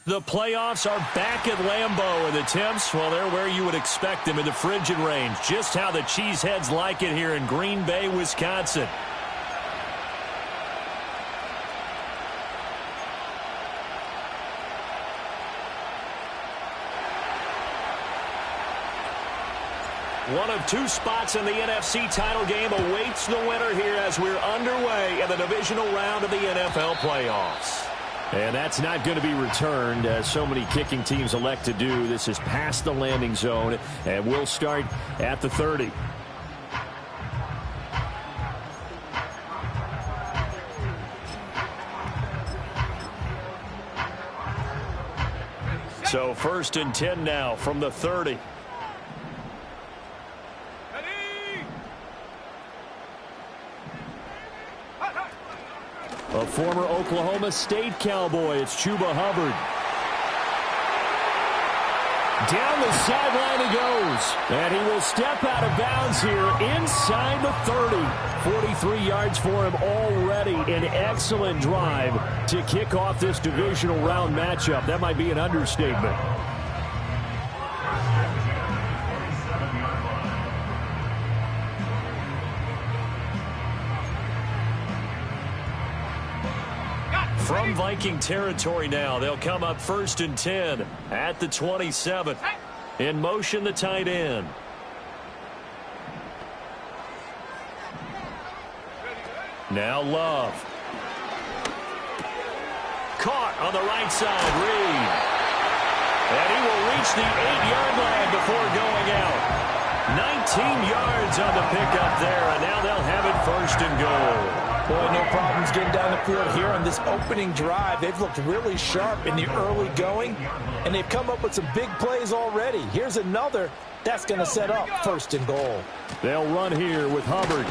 The playoffs are back at Lambeau, and the temps, well, they're where you would expect them in the frigid range. Just how the Cheeseheads like it here in Green Bay, Wisconsin. One of two spots in the NFC title game awaits the winner here as we're underway in the divisional round of the NFL playoffs. And that's not going to be returned, as so many kicking teams elect to do. This is past the landing zone, and we'll start at the 30. So 1st and 10 now from the 30. A former Oklahoma State Cowboy, it's Chuba Hubbard. Down the sideline he goes. And he will step out of bounds here inside the 30. 43 yards for him already. An excellent drive to kick off this divisional round matchup. That might be an understatement. From Viking territory now, they'll come up 1st and 10 at the 27. In motion, the tight end. Now Love. Caught on the right side, Reed. And he will reach the 8-yard line before going out. 19 yards on the pickup there, and now they'll have it 1st and goal. Boy, no problems getting down the field here on this opening drive. They've looked really sharp in the early going, and they've come up with some big plays already. Here's another that's going to set up 1st and goal. They'll run here with Hubbard.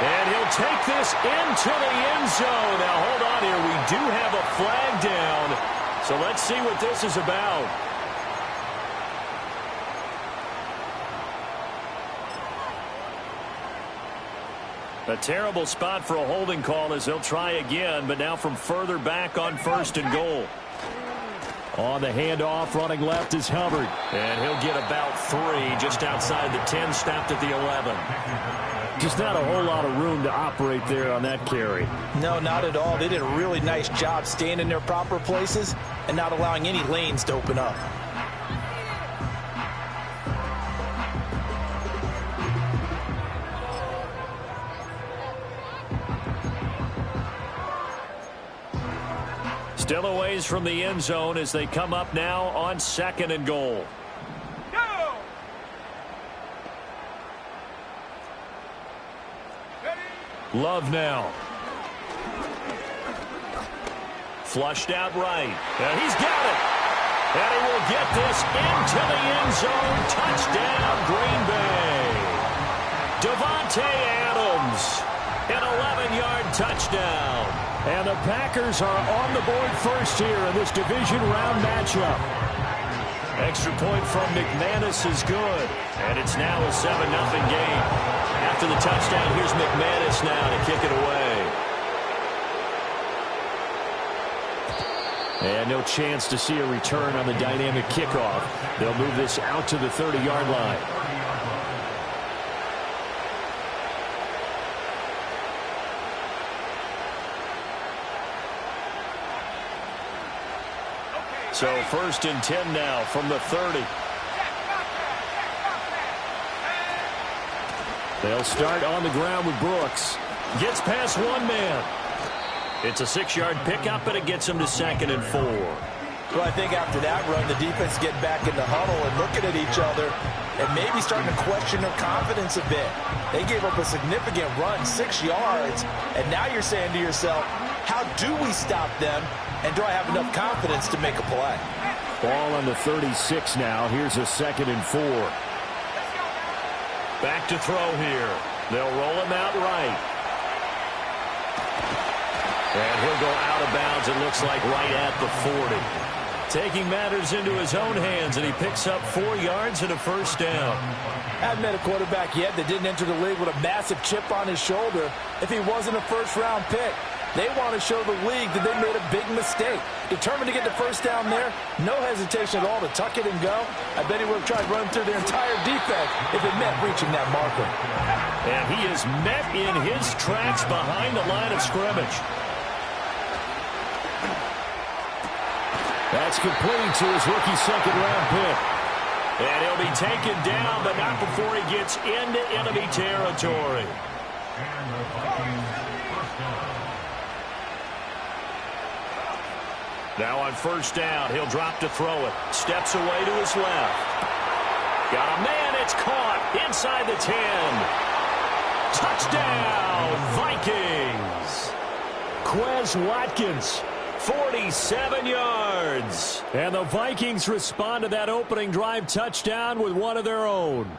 And he'll take this into the end zone. Now, hold on here. We do have a flag down, so let's see what this is about. A terrible spot for a holding call as they'll try again, but now from further back on 1st and goal. On the handoff, running left is Hubbard. And he'll get about 3 just outside the 10, stopped at the 11. Just not a whole lot of room to operate there on that carry. No, not at all. They did a really nice job staying in their proper places and not allowing any lanes to open up. Still a ways from the end zone as they come up now on 2nd and goal. Go! Love now. Flushed out right. And he's got it. And he will get this into the end zone. Touchdown, Green Bay. Devontae Adams. An 11-yard touchdown. And the Packers are on the board first here in this division round matchup. Extra point from McManus is good. And it's now a 7-0 game. After the touchdown, here's McManus now to kick it away. And no chance to see a return on the dynamic kickoff. They'll move this out to the 30-yard line. So 1st and 10 now from the 30. They'll start on the ground with Brooks. Gets past one man. It's a 6-yard pickup, but it gets him to 2nd and 4. Well, I think after that run, the defense getting back in the huddle and looking at each other and maybe starting to question their confidence a bit. They gave up a significant run, 6 yards, and now you're saying to yourself, how do we stop them? And do I have enough confidence to make a play? Ball on the 36 now. Here's a 2nd and 4. Back to throw here. They'll roll him out right. And he'll go out of bounds, it looks like, right at the 40. Taking matters into his own hands, and he picks up 4 yards and a 1st down. Haven't met a quarterback yet that didn't enter the league with a massive chip on his shoulder if he wasn't a 1st-round pick. They want to show the league that they made a big mistake. Determined to get the first down there, no hesitation at all to tuck it and go. I bet he would have tried running through their entire defense if it meant reaching that marker. And he is met in his tracks behind the line of scrimmage. That's complete to his rookie second-round pick. And he'll be taken down, but not before he gets into enemy territory. Now on first down, he'll drop to throw it. Steps away to his left. Got a man, it's caught inside the 10. Touchdown, Vikings. Quez Watkins, 47 yards. And the Vikings respond to that opening drive touchdown with one of their own.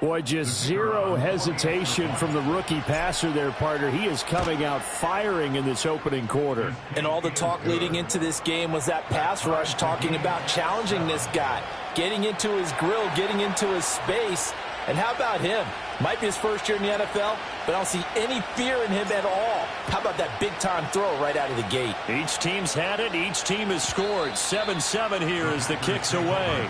Boy, just zero hesitation from the rookie passer there, partner. He is coming out firing in this opening quarter. And all the talk leading into this game was that pass rush talking about challenging this guy, getting into his grill, getting into his space. And how about him? Might be his first year in the NFL, but I don't see any fear in him at all. How about that big-time throw right out of the gate? Each team's had it. Each team has scored. 7-7 here as the kick's away.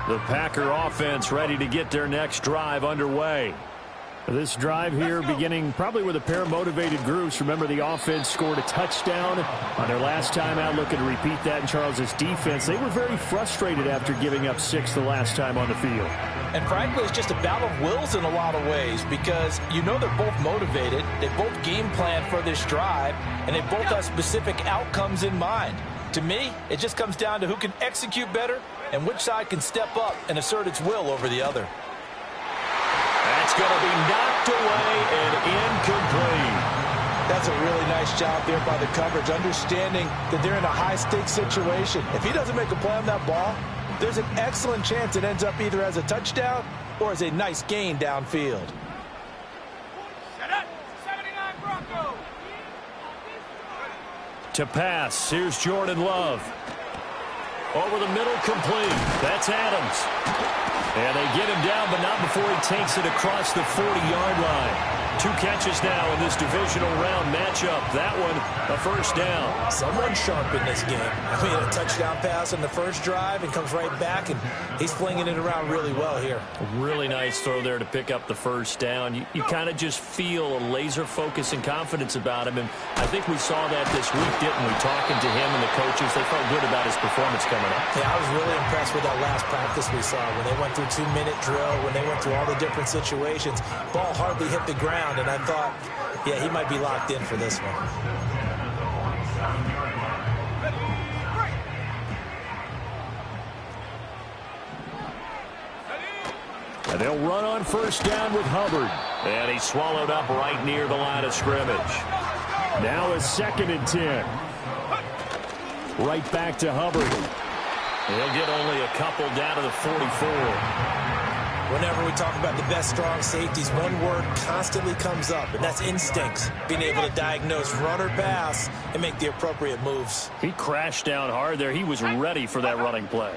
The Packer offense ready to get their next drive underway. This drive here beginning probably with a pair of motivated groups. Remember, the offense scored a touchdown on their last time out, looking to repeat that in Charles's defense. They were very frustrated after giving up 6 the last time on the field. And frankly, it's just a battle of wills in a lot of ways because you know they're both motivated. They both game plan for this drive, and they both have specific outcomes in mind. To me, it just comes down to who can execute better and which side can step up and assert its will over the other. That's going to be knocked away and incomplete. That's a really nice job there by the coverage, understanding that they're in a high-stakes situation. If he doesn't make a play on that ball, there's an excellent chance it ends up either as a touchdown or as a nice gain downfield. To pass, here's Jordan Love. Over the middle, complete. That's Adams. And they get him down, but not before he takes it across the 40-yard line. 2 catches now in this divisional round matchup. That one, a first down. Someone sharp in this game. I mean, a touchdown pass on the first drive and comes right back, and he's flinging it around really well here. Really nice throw there to pick up the first down. You kind of just feel a laser focus and confidence about him, and I think we saw that this week, didn't we? Talking to him and the coaches, they felt good about his performance coming up. Yeah, I was really impressed with that last practice we saw when they went through 2-minute drill, when they went through all the different situations. Ball hardly hit the ground. And I thought, yeah, he might be locked in for this one. And they'll run on first down with Hubbard. And he's swallowed up right near the line of scrimmage. Now a 2nd and 10. Right back to Hubbard. He'll get only a couple down to the 44. Whenever we talk about the best strong safeties, one word constantly comes up, and that's instincts. Being able to diagnose run or pass and make the appropriate moves. He crashed down hard there. He was ready for that running play.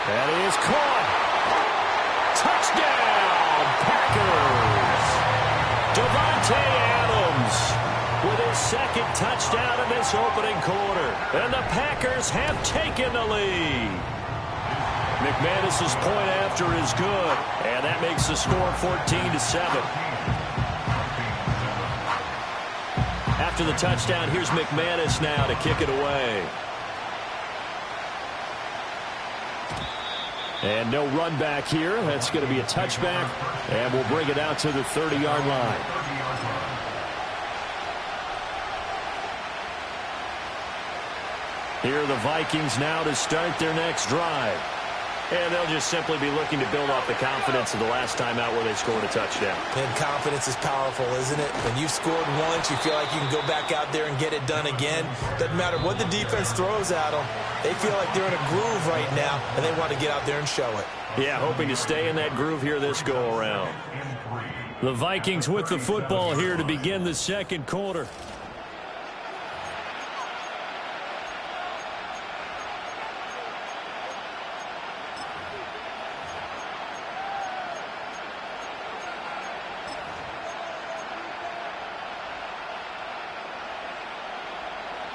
That is caught. Touchdown, Packers. Davante Adams with his 2nd touchdown in this opening quarter. And the Packers have taken the lead. McManus's point after is good. And that makes the score 14-7. After the touchdown, here's McManus now to kick it away. And no run back here. That's going to be a touchback. And we'll bring it out to the 30-yard line. Here are the Vikings now to start their next drive. And they'll just simply be looking to build off the confidence of the last time out where they scored a touchdown. And confidence is powerful, isn't it? When you've scored once, you feel like you can go back out there and get it done again. Doesn't matter what the defense throws at them. They feel like they're in a groove right now, and they want to get out there and show it. Yeah, hoping to stay in that groove here this go-around. The Vikings with the football here to begin the second quarter.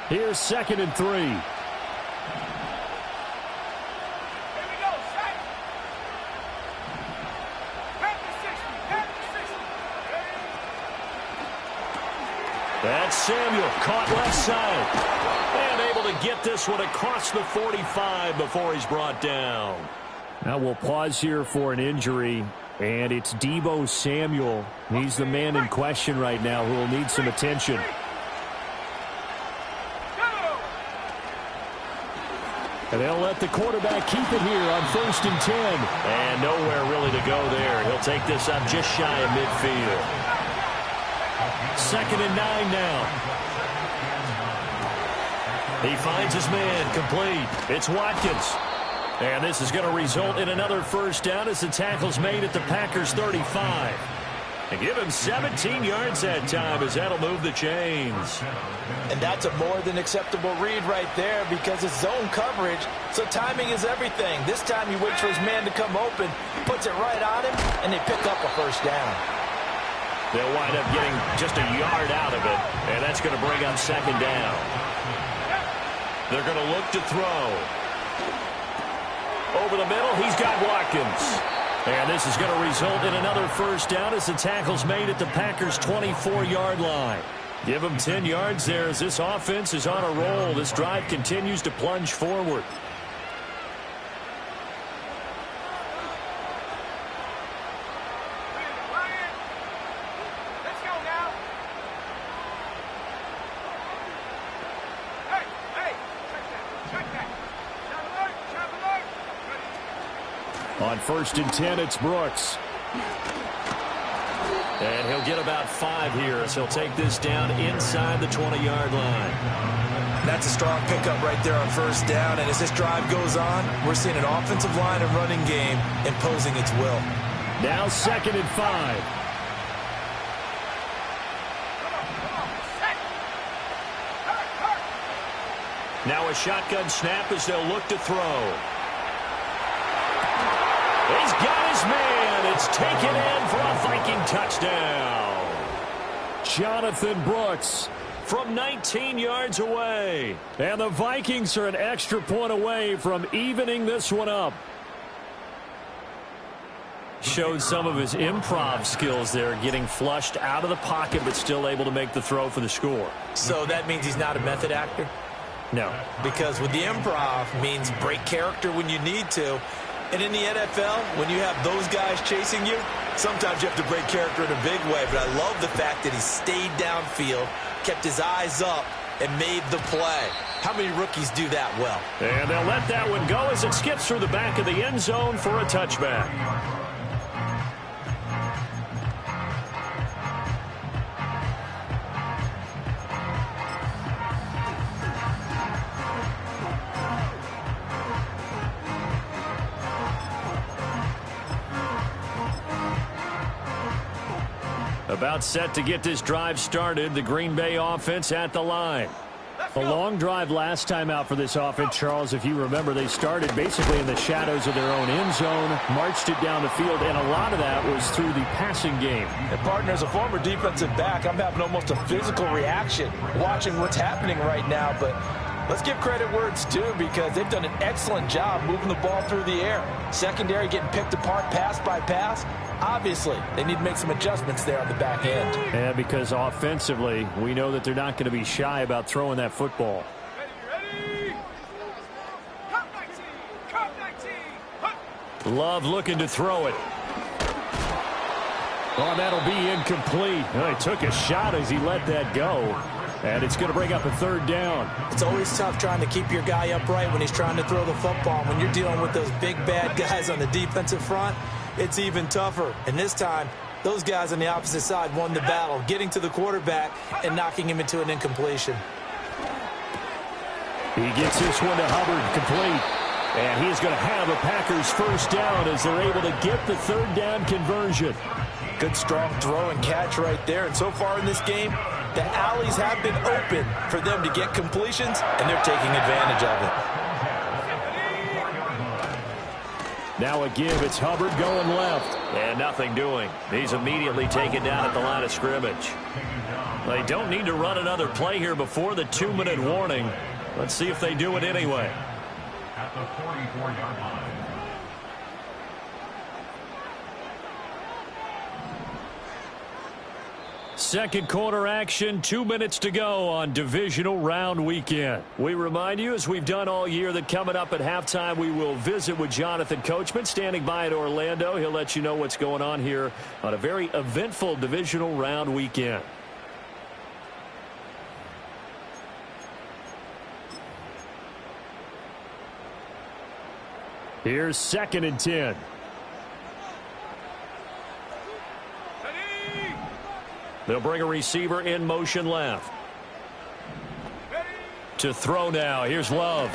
Here's 2nd and 3. That's Samuel, caught left side. And able to get this one across the 45 before he's brought down. Now we'll pause here for an injury, and it's Deebo Samuel. He's the man in question right now who will need some attention. And they'll let the quarterback keep it here on 1st and 10. And nowhere really to go there. He'll take this up just shy of midfield. 2nd and 9 now. He finds his man complete. It's Watkins. And this is going to result in another first down as the tackle's made at the Packers' 35. And give him 17 yards that time as that'll move the chains. And that's a more than acceptable read right there because it's zone coverage, so timing is everything. This time he waits for his man to come open, puts it right on him, and they pick up a first down. They'll wind up getting just a yard out of it, and that's going to bring up 2nd down. They're going to look to throw. Over the middle, he's got Watkins. And this is going to result in another first down as the tackle's made at the Packers' 24-yard line. Give them 10 yards there as this offense is on a roll. This drive continues to plunge forward. On 1st and 10, it's Brooks. And he'll get about 5 here as he'll take this down inside the 20-yard line. That's a strong pickup right there on 1st down. And as this drive goes on, we're seeing an offensive line and running game imposing its will. Now 2nd and 5. Now a shotgun snap as they'll look to throw. He's got his man. It's taken in for a Viking touchdown. Jonathan Brooks from 19 yards away. And the Vikings are an extra point away from evening this one up. Showed some of his improv skills there, getting flushed out of the pocket but still able to make the throw for the score. So that means he's not a method actor? No. Because with the improv means break character when you need to. And in the NFL, when you have those guys chasing you, sometimes you have to break character in a big way. But I love the fact that he stayed downfield, kept his eyes up, and made the play. How many rookies do that well? And they'll let that one go as it skips through the back of the end zone for a touchback. About set to get this drive started. The Green Bay offense at the line. A long drive last time out for this offense, Charles. If you remember, they started basically in the shadows of their own end zone, marched it down the field, and a lot of that was through the passing game. And, partner, as a former defensive back, I'm having almost a physical reaction watching what's happening right now. But let's give credit where it's due because they've done an excellent job moving the ball through the air. Secondary getting picked apart pass by pass. Obviously, they need to make some adjustments there on the back end. Yeah, because offensively, we know that they're not going to be shy about throwing that football. Ready. Cut 19. Love looking to throw it. Oh, that'll be incomplete. He took a shot as he let that go. And it's going to bring up a third down. It's always tough trying to keep your guy upright when he's trying to throw the football. When you're dealing with those big, bad guys on the defensive front, it's even tougher. And this time, those guys on the opposite side won the battle, getting to the quarterback and knocking him into an incompletion. He gets this one to Hubbard, complete. And he's going to have a Packers first down as they're able to get the third down conversion. Good, strong throw and catch right there. And so far in this game, the alleys have been open for them to get completions, and they're taking advantage of it. Now a give. It's Hubbard going left. And nothing doing. He's immediately taken down at the line of scrimmage. They don't need to run another play here before the 2-minute warning. Let's see if they do it anyway. At the 44-yard line. Second quarter action, 2 minutes to go on divisional round weekend. We remind you, as we've done all year, that coming up at halftime, we will visit with Jonathan Coachman, standing by in Orlando. He'll let you know what's going on here on a very eventful divisional round weekend. Here's 2nd and 10. They'll bring a receiver in motion left. To throw now. Here's Love.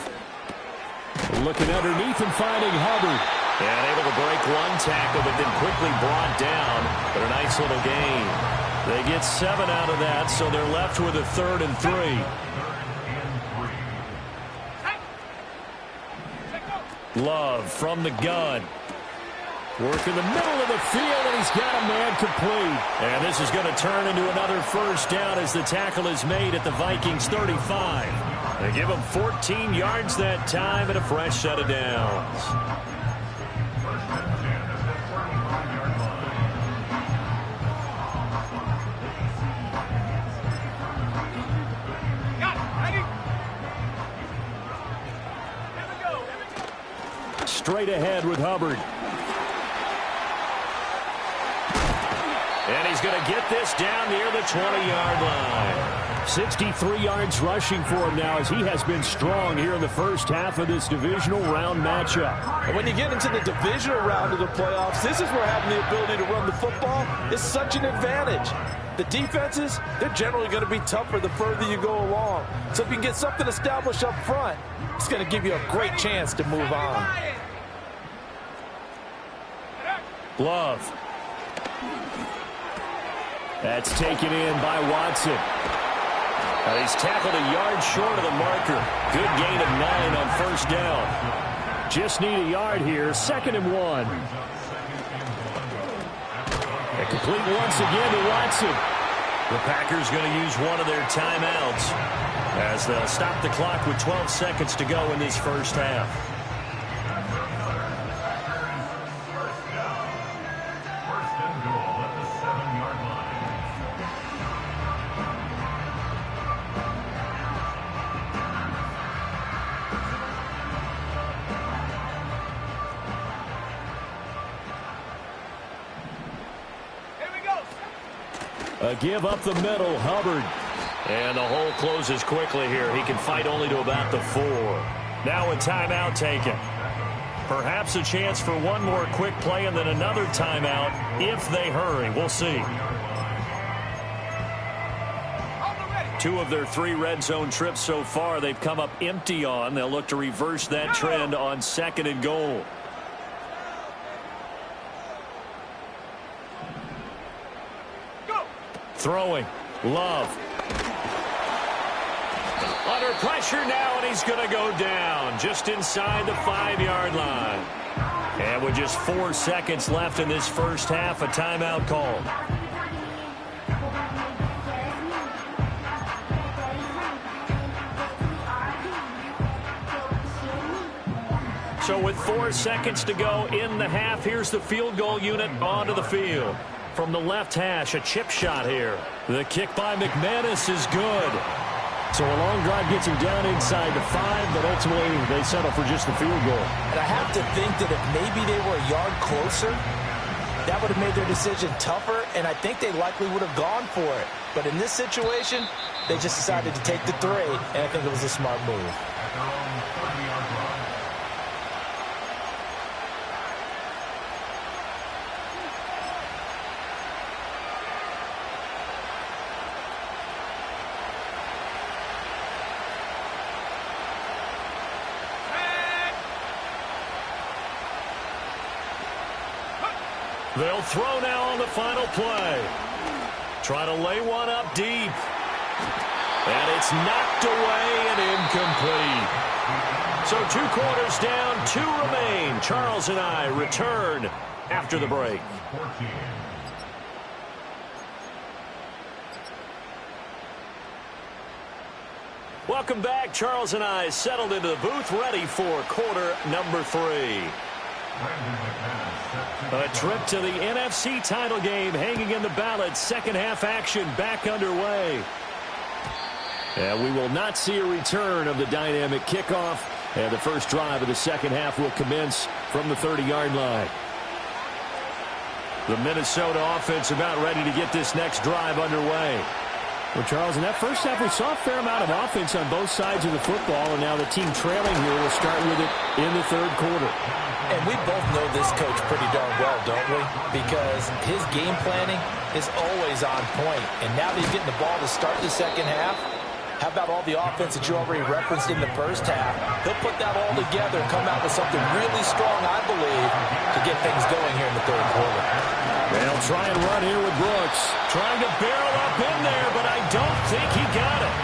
Looking underneath and finding Hubbard. And able to break one tackle, but then quickly brought down. But a nice little gain. They get 7 out of that, so they're left with a 3rd and 3. Love from the gun. Work in the middle of the field, and he's got a man complete. And this is going to turn into another first down as the tackle is made at the Vikings 35. They give him 14 yards that time and a fresh set of downs. Straight ahead with Hubbard. And he's going to get this down near the 20-yard line. 63 yards rushing for him now as he has been strong here in the first half of this divisional round matchup. And when you get into the divisional round of the playoffs, this is where having the ability to run the football is such an advantage. The defenses, they're generally going to be tougher the further you go along. So if you can get something established up front, it's going to give you a great chance to move on. Love. That's taken in by Watson. He's tackled a yard short of the marker. Good gain of 9 on first down. Just need a yard here. 2nd and 1. And complete once again to Watson. The Packers going to use one of their timeouts as they'll stop the clock with 12 seconds to go in this first half. A give up the middle, Hubbard. And the hole closes quickly here. He can fight only to about the 4. Now a timeout taken. Perhaps a chance for one more quick play and then another timeout if they hurry. We'll see. 2 of their 3 red zone trips so far they've come up empty on. They'll look to reverse that trend on 2nd and goal. Throwing. Love. Under pressure now, and he's going to go down just inside the 5-yard line. And with just 4 seconds left in this first half, a timeout called. So with 4 seconds to go in the half, here's the field goal unit onto the field. From the left hash, a chip shot here. The kick by McManus is good. So a long drive gets him down inside the 5, but ultimately they settle for just the field goal. And I have to think that if maybe they were a yard closer, that would have made their decision tougher, and I think they likely would have gone for it. But in this situation, they just decided to take the 3, and I think it was a smart move. At their own 30-yard line. They'll throw now on the final play. Try to lay one up deep. And it's knocked away and incomplete. So 2 quarters down, 2 remain. Charles and I return after the break. 14. Welcome back. Charles and I settled into the booth, ready for quarter number 3. A trip to the NFC title game hanging in the balance. Second half action back underway. And we will not see a return of the dynamic kickoff. And the first drive of the second half will commence from the 30-yard line. The Minnesota offense about ready to get this next drive underway. Well, Charles, in that first half, we saw a fair amount of offense on both sides of the football, and now the team trailing here will start with it in the third quarter. And we both know this coach pretty darn well, don't we? Because his game planning is always on point. And now that he's getting the ball to start the second half, how about all the offense that you already referenced in the first half? He'll put that all together and come out with something really strong, I believe, to get things going here in the third quarter. They'll try and run here with Brooks. Trying to barrel up in there, but I don't think he got it.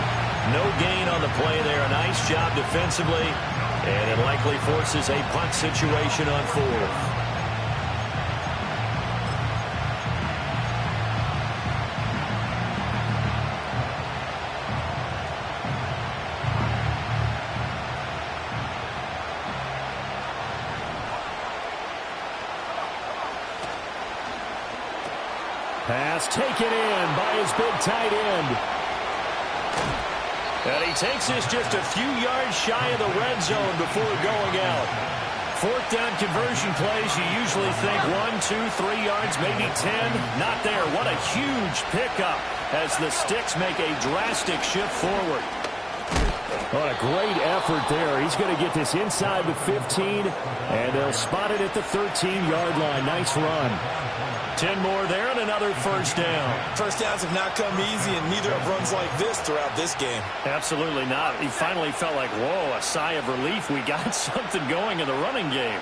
No gain on the play there. A nice job defensively. And it likely forces a punt situation on 4th. Pass taken in by his big tight end. And he takes this just a few yards shy of the red zone before going out. 4th down conversion plays, you usually think 1, 2, 3 yards, maybe 10. Not there. What a huge pickup as the Sticks make a drastic shift forward. What a great effort there. He's going to get this inside the 15, and they'll spot it at the 13-yard line. Nice run. 10 more there and another first down. First downs have not come easy, and neither have runs like this throughout this game. Absolutely not. He finally felt like, whoa, a sigh of relief. We got something going in the running game.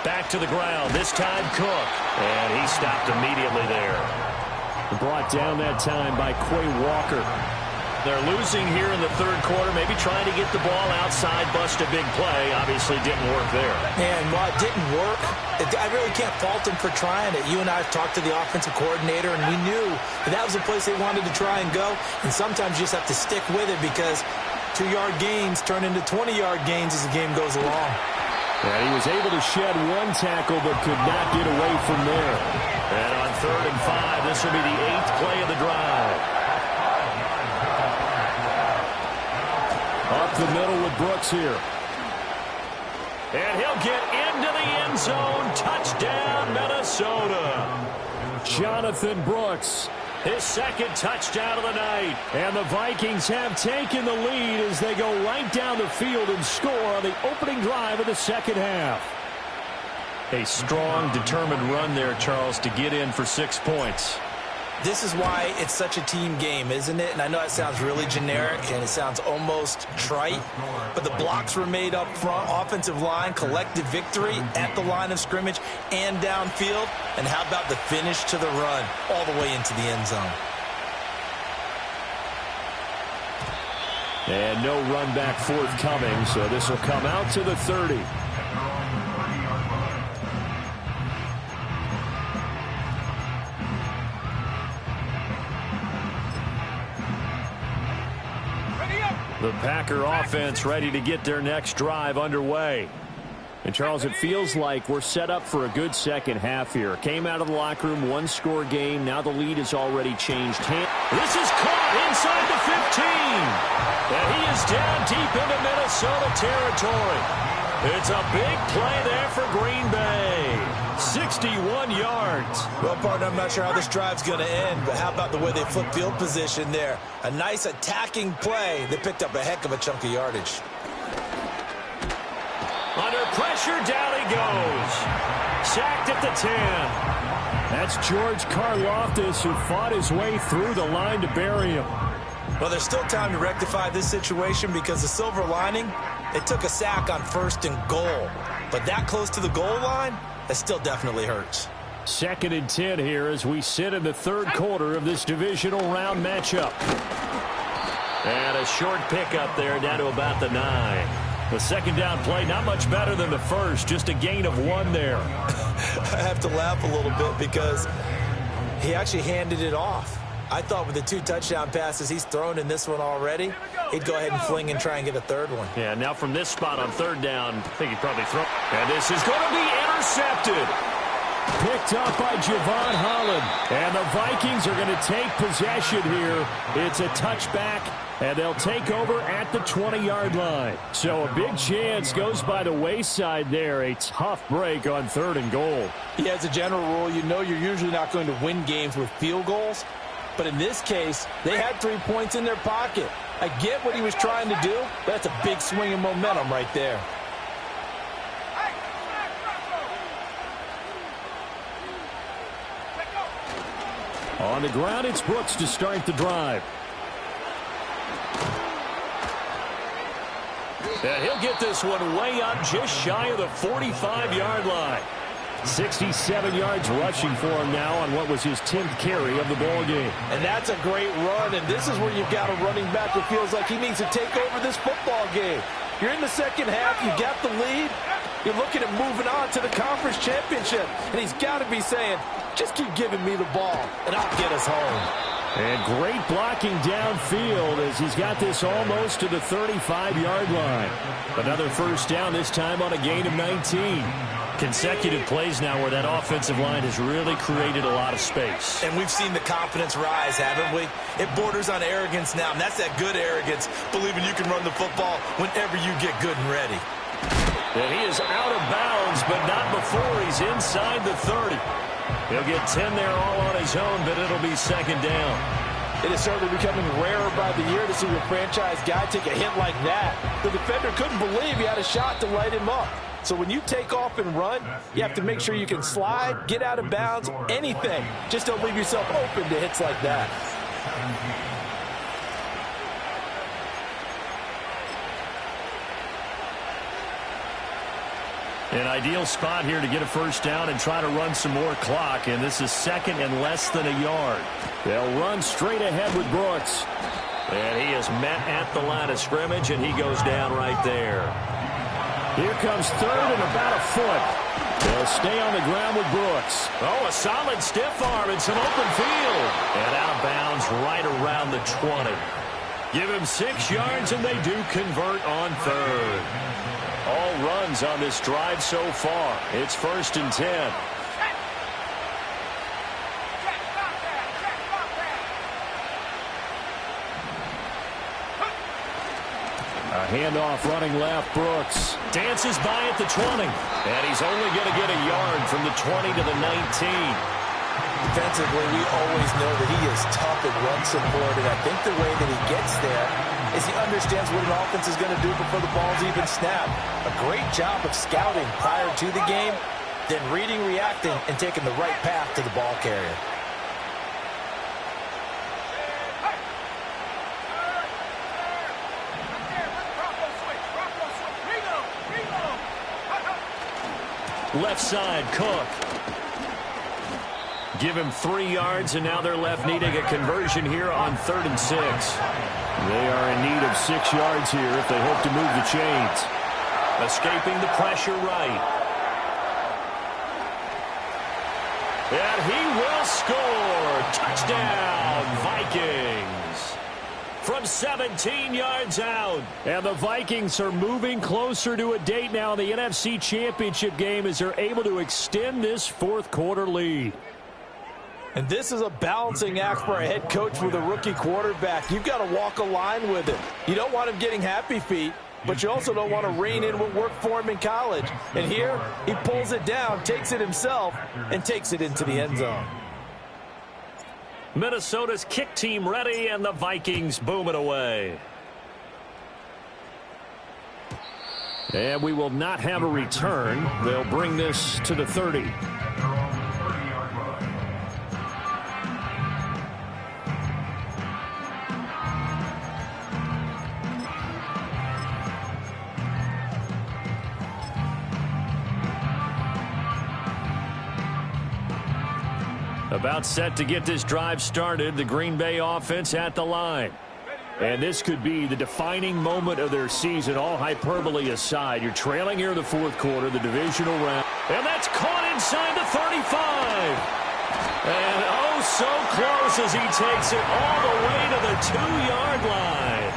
Back to the ground, this time Cook. And he stopped immediately there. Brought down that time by Quay Walker. They're losing here in the third quarter, maybe trying to get the ball outside, bust a big play. Obviously didn't work there. And while it didn't work, I really can't fault him for trying it. You and I have talked to the offensive coordinator, and we knew that was the place they wanted to try and go. And sometimes you just have to stick with it because 2-yard gains turn into 20-yard gains as the game goes along. And he was able to shed 1 tackle but could not get away from there. And on 3rd and 5, this will be the 8th play of the drive. Up the middle with Brooks here. And he'll get into the end zone. Touchdown, Minnesota. Jonathan Brooks, his 2nd touchdown of the night. And the Vikings have taken the lead as they go right down the field and score on the opening drive of the second half. A strong, determined run there, Charles, to get in for 6 points. This is why it's such a team game, isn't it? And I know it sounds really generic and it sounds almost trite, but the blocks were made up front, offensive line, collective victory at the line of scrimmage and downfield. And how about the finish to the run all the way into the end zone? And no run back forthcoming, so this will come out to the 30. The Packer offense ready to get their next drive underway. And, Charles, it feels like we're set up for a good second half here. Came out of the locker room, 1-score game. Now the lead has already changed hands. This is caught inside the 15. And he is down deep into Minnesota territory. It's a big play there for Green Bay. 61 yards. Well, partner, I'm not sure how this drive's going to end, but how about the way they flip field position there? A nice attacking play. They picked up a heck of a chunk of yardage. Under pressure, down he goes. Sacked at the 10. That's George Karlaftis, who fought his way through the line to bury him. Well, there's still time to rectify this situation because the silver lining, they took a sack on 1st and goal. But that close to the goal line, that still definitely hurts. 2nd and 10 here as we sit in the 3rd quarter of this divisional round matchup. And a short pickup there down to about the 9. The 2nd down play, not much better than the first, just a gain of 1 there. I have to laugh a little bit because he actually handed it off. I thought with the 2 touchdown passes he's thrown in this one already, he'd go ahead and fling and try and get a 3rd one. Yeah, now from this spot on 3rd down, I think he'd probably throw. And this is going to be intercepted. Picked up by Javon Holland. And the Vikings are going to take possession here. It's a touchback, and they'll take over at the 20-yard line. So a big chance goes by the wayside there. A tough break on 3rd and goal. Yeah, as a general rule, you know you're usually not going to win games with field goals. But in this case, they had 3 points in their pocket. I get what he was trying to do, but that's a big swing of momentum right there. On the ground, it's Brooks to start the drive. And he'll get this one way up just shy of the 45-yard line. 67 yards rushing for him now on what was his 10th carry of the ball game. And that's a great run, and this is where you've got a running back who feels like he needs to take over this football game. You're in the 2nd half, you got the lead, you're looking at moving on to the conference championship, and he's got to be saying, just keep giving me the ball, and I'll get us home. And great blocking downfield as he's got this almost to the 35-yard line. Another 1st down, this time on a gain of 19. Consecutive plays now where that offensive line has really created a lot of space. And we've seen the confidence rise, haven't we? It borders on arrogance now, and that's that good arrogance, believing you can run the football whenever you get good and ready. And he is out of bounds, but not before he's inside the 30. He'll get 10 there all on his own, but it'll be 2nd down. It is certainly becoming rarer by the year to see your franchise guy take a hit like that. The defender couldn't believe he had a shot to light him up. So when you take off and run, you have to make sure you can slide, get out of bounds, anything. Just don't leave yourself open to hits like that. An ideal spot here to get a 1st down and try to run some more clock, and this is 2nd and less than a yard. They'll run straight ahead with Brooks. And he is met at the line of scrimmage, and he goes down right there. Here comes 3rd and about a foot. They'll stay on the ground with Brooks. Oh, a solid stiff arm and some open field. And out of bounds right around the 20. Give him 6 yards, and they do convert on 3rd. All runs on this drive so far. It's 1st and 10. A handoff running left, Brooks. Dances by at the 20. And he's only going to get a yard from the 20 to the 19. Defensively, we always know that he is tough and run support, and I think the way that he gets there is he understands what an offense is going to do before the ball's even snapped. A great job of scouting prior to the game, then reading, reacting, and taking the right path to the ball carrier. Left side, Cook. Give him 3 yards, and now they're left needing a conversion here on 3rd and 6. They are in need of 6 yards here if they hope to move the chains. Escaping the pressure right. And he will score. Touchdown, Vikings. From 17 yards out. And the Vikings are moving closer to a date now in the NFC Championship game as they're able to extend this 4th quarter lead. And this is a balancing act for a head coach with a rookie quarterback. You've got to walk a line with it. You don't want him getting happy feet, but you also don't want to rein in what worked for him in college. And here, he pulls it down, takes it himself, and takes it into the end zone. Minnesota's kick team ready, and the Vikings boom it away. And we will not have a return. They'll bring this to the 30. About set to get this drive started. The Green Bay offense at the line. And this could be the defining moment of their season, all hyperbole aside. You're trailing here in the fourth quarter, the divisional round. And that's caught inside the 35. And oh, so close as he takes it all the way to the 2-yard line.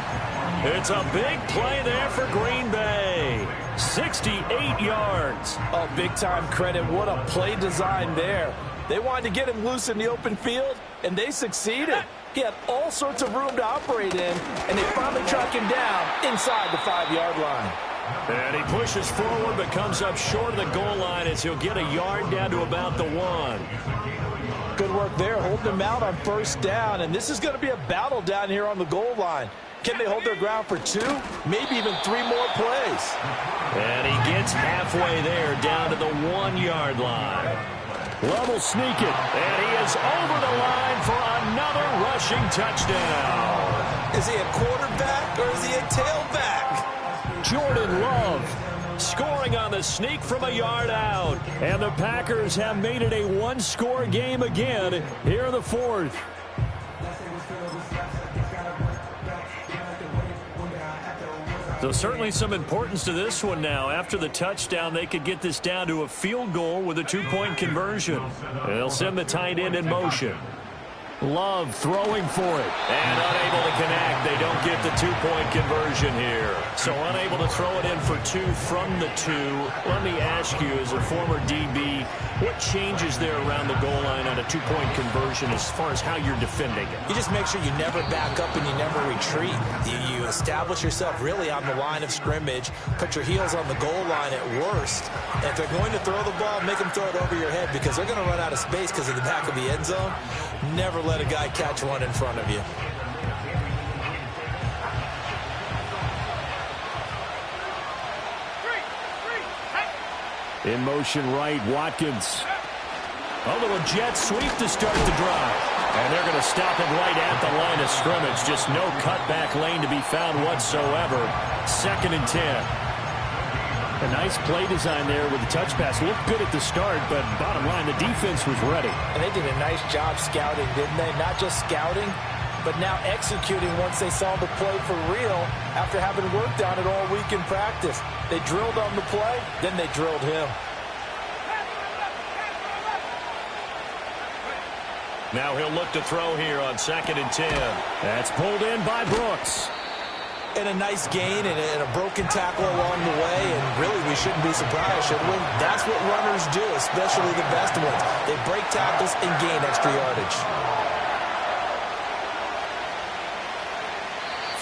It's a big play there for Green Bay. 68 yards. Oh, big-time credit. What a play design there. They wanted to get him loose in the open field, and they succeeded. He had all sorts of room to operate in, and they finally track him down inside the 5-yard line. And he pushes forward but comes up short of the goal line as he'll get a yard down to about the 1. Good work there, holding him out on first down, and this is going to be a battle down here on the goal line. Can they hold their ground for 2, maybe even 3 more plays? And he gets halfway there down to the 1-yard line. Love will sneak it, and he is over the line for another rushing touchdown. Is he a quarterback or is he a tailback? Jordan Love scoring on the sneak from a yard out. And the Packers have made it a 1-score game again here in the fourth. So certainly some importance to this one now. After the touchdown, they could get this down to a field goal with a 2-point conversion. And they'll send the tight end in motion. Love throwing for it. And unable to connect. They don't get the 2-point conversion here. So unable to throw it in for 2 from the 2. Let me ask you, as a former DB, what changes there around the goal line on a 2-point conversion as far as how you're defending it? You just make sure you never back up and you never retreat. You establish yourself really on the line of scrimmage, put your heels on the goal line at worst. And if they're going to throw the ball, make them throw it over your head because they're going to run out of space because of the back of the end zone. Never let a guy catch one in front of you. In motion right, Watkins. A little jet sweep to start the drive. And they're going to stop it right at the line of scrimmage. Just no cutback lane to be found whatsoever. 2nd and 10. A nice play design there with the touch pass. Looked good at the start, but bottom line, the defense was ready. And they did a nice job scouting, didn't they? Not just scouting, but now executing once they saw the play for real after having worked on it all week in practice. They drilled on the play, then they drilled him. Now he'll look to throw here on 2nd and 10. That's pulled in by Brooks. And a nice gain and a broken tackle along the way, and really we shouldn't be surprised, should we? That's what runners do, especially the best ones. They break tackles and gain extra yardage.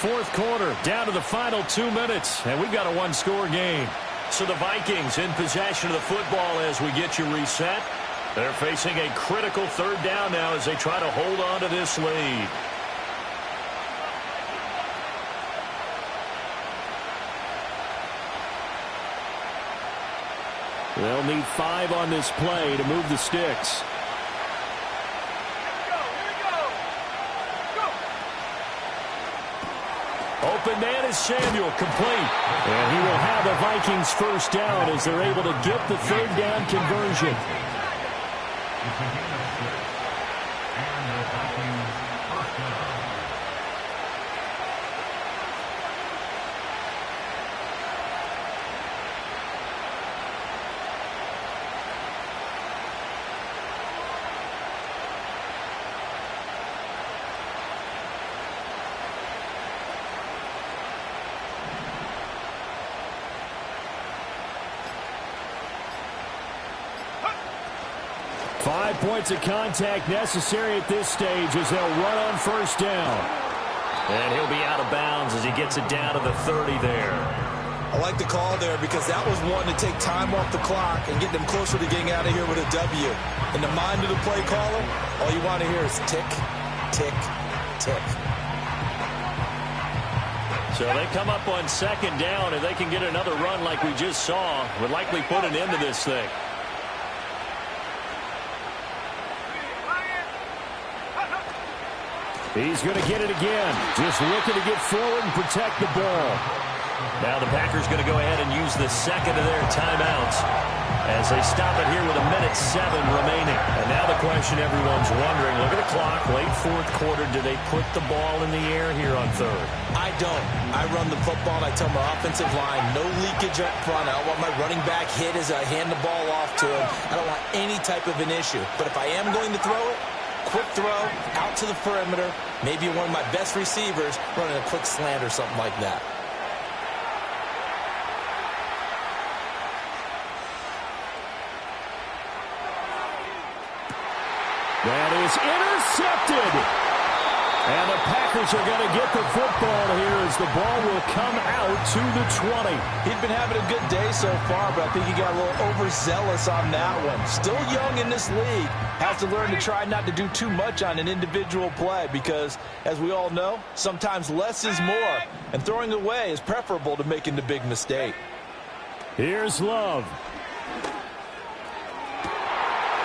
Fourth quarter, down to the final 2 minutes, and we've got a 1-score game. So the Vikings in possession of the football as we get you reset. They're facing a critical 3rd down now as they try to hold on to this lead. They'll need 5 on this play to move the sticks. Open man is Samuel, complete. And he will have the Vikings first down as they're able to get the 3rd down conversion. Five points of contact necessary at this stage as they'll run on first down. And he'll be out of bounds as he gets it down to the 30 there. I like the call there because that was one to take time off the clock and get them closer to getting out of here with a W. In the mind of the play caller, all you want to hear is tick, tick, tick. So they come up on second down, and they can get another run like we just saw. Would likely put an end to this thing. He's going to get it again. Just looking to get forward and protect the ball. Now the Packers going to go ahead and use the second of their timeouts as they stop it here with 1:07 remaining. And now the question everyone's wondering, look at the clock, late fourth quarter, do they put the ball in the air here on third? I don't. I run the football, and I tell my offensive line, no leakage up front. I don't want my running back hit as I hand the ball off to him. I don't want any type of an issue. But if I am going to throw it, quick throw, out to the perimeter, maybe one of my best receivers running a quick slant or something like that. That is intercepted. And the Packers are going to get the football here as the ball will come out to the 20. He'd been having a good day so far, but I think he got a little overzealous on that one. Still young in this league. Has to learn to try not to do too much on an individual play because, as we all know, sometimes less is more. And throwing away is preferable to making the big mistake. Here's Love.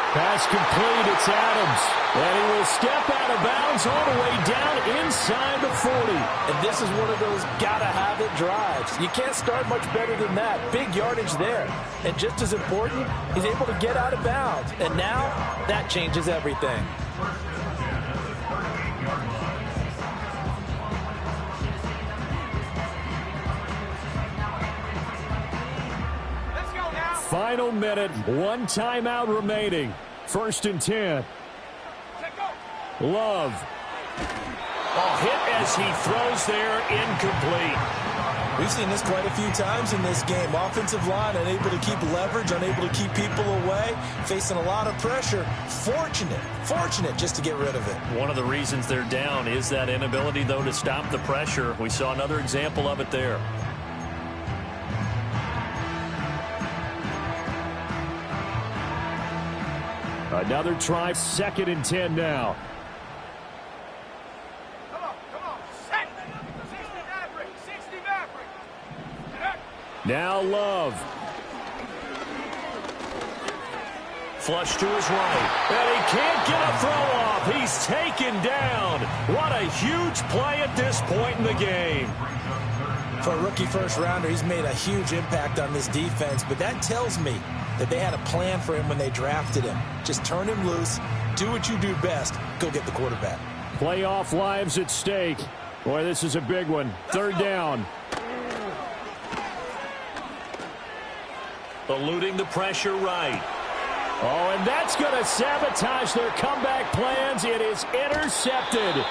Pass complete, it's Adams. And he will step out of bounds all the way down inside the 40. And this is one of those gotta-have-it drives. You can't start much better than that. Big yardage there. And just as important, he's able to get out of bounds. And now, that changes everything. Final minute, one timeout remaining. 1st and 10. Love. Oh, hit as he throws there, incomplete. We've seen this quite a few times in this game. Offensive line unable to keep leverage, unable to keep people away, facing a lot of pressure. Fortunate just to get rid of it. One of the reasons they're down is that inability, though, to stop the pressure. We saw another example of it there. Another try, 2nd and 10 now. Come on. Set. 60 Maverick. Now Love. Flush to his right. And he can't get a throw off. He's taken down. What a huge play at this point in the game. For a rookie first-rounder, he's made a huge impact on this defense, but that tells me that they had a plan for him when they drafted him. Just turn him loose, do what you do best, go get the quarterback. Playoff lives at stake. Boy, this is a big one. 3rd down. Eluding the pressure right. Oh, and that's going to sabotage their comeback plans. It is intercepted.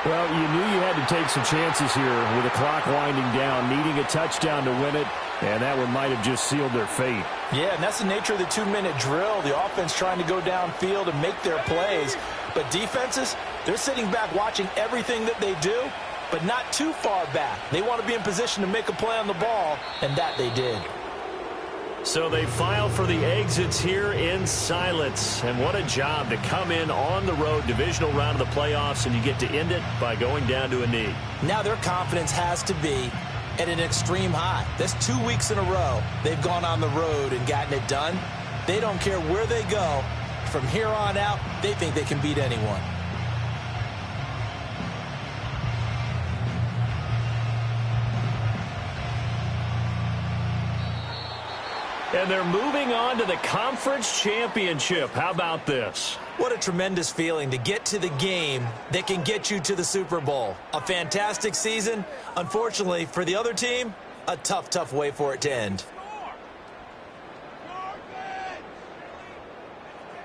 Well, you knew you had to take some chances here with the clock winding down, needing a touchdown to win it, and that one might have just sealed their fate. Yeah, and that's the nature of the 2-minute drill. The offense trying to go downfield and make their plays. But defenses, they're sitting back watching everything that they do, but not too far back. They want to be in position to make a play on the ball, and that they did. So they file for the exits here in silence. And what a job to come in on the road, divisional round of the playoffs, and you get to end it by going down to a knee. Now their confidence has to be at an extreme high. That's 2 weeks in a row they've gone on the road and gotten it done. They don't care where they go. From here on out, they think they can beat anyone. And they're moving on to the conference championship. How about this? What a tremendous feeling to get to the game that can get you to the Super Bowl. A fantastic season. Unfortunately, for the other team, a tough way for it to end.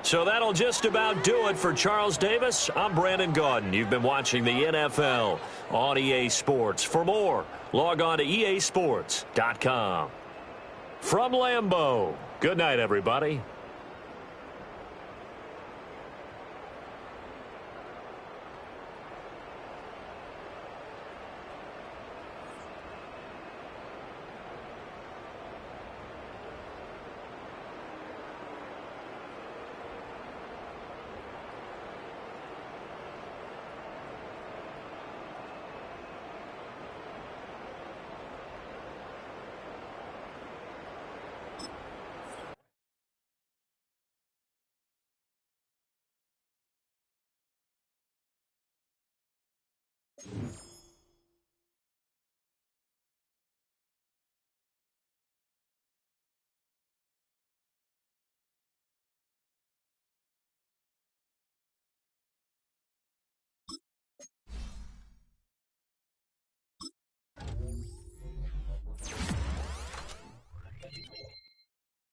So that'll just about do it for Charles Davis. I'm Brandon Gaudin. You've been watching the NFL on EA Sports. For more, log on to easports.com. From Lambeau, good night, everybody.